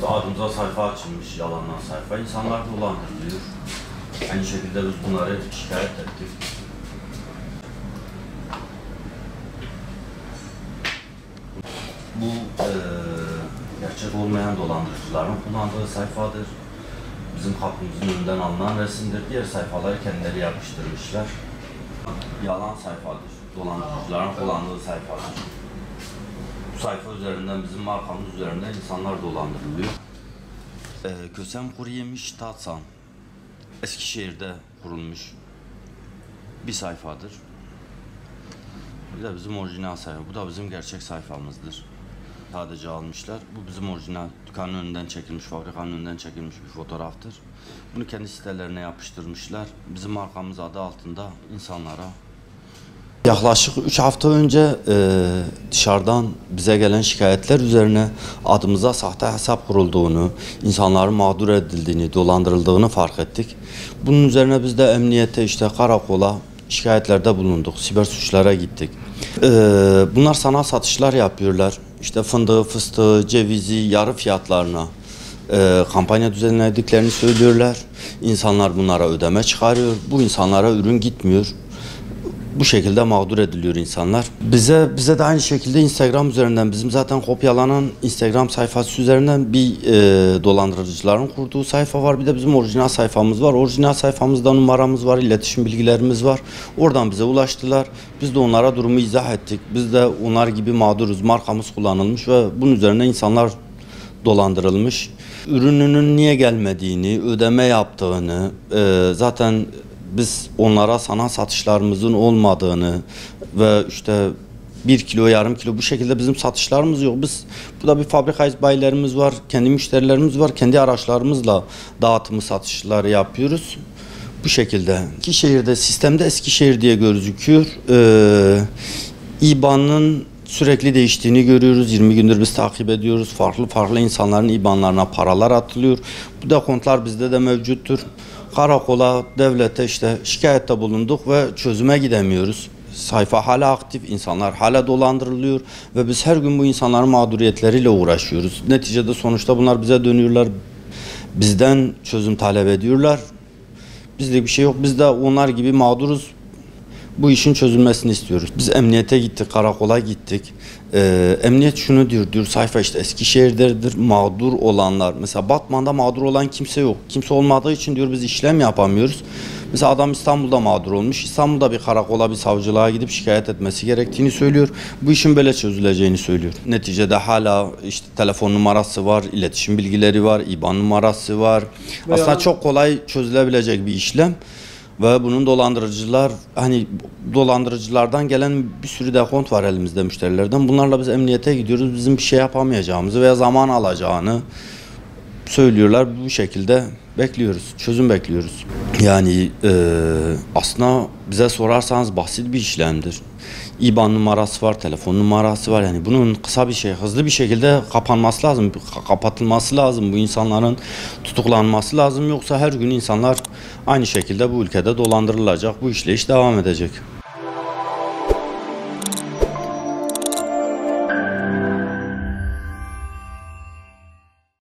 Adımıza sayfa açılmış, yalandan sayfa. İnsanlar dolandırılıyor. Aynı şekilde biz bunları şikayet ettik. Bu gerçek olmayan dolandırıcıların kullandığı sayfadır. Bizim kapımızın önünden alınan resimdir. Diğer sayfaları kendileri yapıştırmışlar. Yalan sayfadır. Dolandırıcıların kullandığı sayfadır. Bu sayfa üzerinden, bizim markamız üzerinden insanlar dolandırılıyor. Kösem Kuruyemiş Tatsan, Eskişehir'de kurulmuş bir sayfadır. Bir de bizim orijinal sayfa. Bu da bizim gerçek sayfamızdır. Sadece almışlar. Bu bizim orijinal, dükkanın önünden çekilmiş, fabrikanın önünden çekilmiş bir fotoğraftır. Bunu kendi sitelerine yapıştırmışlar. Bizim markamız adı altında insanlara. Yaklaşık 3 hafta önce dışarıdan bize gelen şikayetler üzerine adımıza sahte hesap kurulduğunu, insanların mağdur edildiğini, dolandırıldığını fark ettik. Bunun üzerine biz de emniyete, işte karakola şikayetlerde bulunduk. Siber suçlara gittik. Bunlar sanal satışlar yapıyorlar. İşte fındığı, fıstığı, cevizi yarı fiyatlarına kampanya düzenlediklerini söylüyorlar. İnsanlar bunlara ödeme çıkarıyor. Bu insanlara ürün gitmiyor. Bu şekilde mağdur ediliyor insanlar. Bize de aynı şekilde Instagram üzerinden, bizim zaten kopyalanan Instagram sayfası üzerinden bir dolandırıcıların kurduğu sayfa var. Bir de bizim orijinal sayfamız var. Orijinal sayfamızda numaramız var, iletişim bilgilerimiz var. Oradan bize ulaştılar. Biz de onlara durumu izah ettik. Biz de onlar gibi mağduruz. Markamız kullanılmış ve bunun üzerine insanlar dolandırılmış. Ürününün niye gelmediğini, ödeme yaptığını, zaten biz onlara sanal satışlarımızın olmadığını ve işte 1 kilo, yarım kilo bu şekilde bizim satışlarımız yok. Burada bir fabrika bayilerimiz var, kendi müşterilerimiz var, kendi araçlarımızla dağıtımı satışları yapıyoruz. Bu şekilde. Eskişehir'de, sistemde Eskişehir diye gözüküyor. İBAN'ın sürekli değiştiğini görüyoruz. 20 gündür biz takip ediyoruz. Farklı insanların İBAN'larına paralar atılıyor. Bu dekontlar bizde de mevcuttur. Karakola, devlete işte şikayette bulunduk ve çözüme gidemiyoruz. Sayfa hala aktif, insanlar hala dolandırılıyor ve biz her gün bu insanların mağduriyetleriyle uğraşıyoruz. Neticede sonuçta bunlar bize dönüyorlar, bizden çözüm talep ediyorlar. Bizde bir şey yok, biz de onlar gibi mağduruz. Bu işin çözülmesini istiyoruz. Biz emniyete gittik, karakola gittik. Emniyet şunu diyor sayfa işte Eskişehir'dedir, mağdur olanlar. Mesela Batman'da mağdur olan kimse yok. Kimse olmadığı için diyor biz işlem yapamıyoruz. Mesela adam İstanbul'da mağdur olmuş. İstanbul'da bir karakola, bir savcılığa gidip şikayet etmesi gerektiğini söylüyor. Bu işin böyle çözüleceğini söylüyor. Neticede hala işte telefon numarası var, iletişim bilgileri var, İBAN numarası var. Aslında çok kolay çözülebilecek bir işlem. Ve bunun dolandırıcılardan gelen bir sürü dekont var elimizde müşterilerden. Bunlarla biz emniyete gidiyoruz. Bizim bir şey yapamayacağımızı veya zaman alacağını söylüyorlar. Bu şekilde bekliyoruz. Çözüm bekliyoruz. Yani aslında bize sorarsanız basit bir işlemdir. İBAN numarası var, telefon numarası var. Yani bunun kısa bir şey, hızlı bir şekilde kapanması lazım, kapatılması lazım. Bu insanların tutuklanması lazım. Yoksa her gün insanlar aynı şekilde bu ülkede dolandırılacak. Bu işleyiş devam edecek.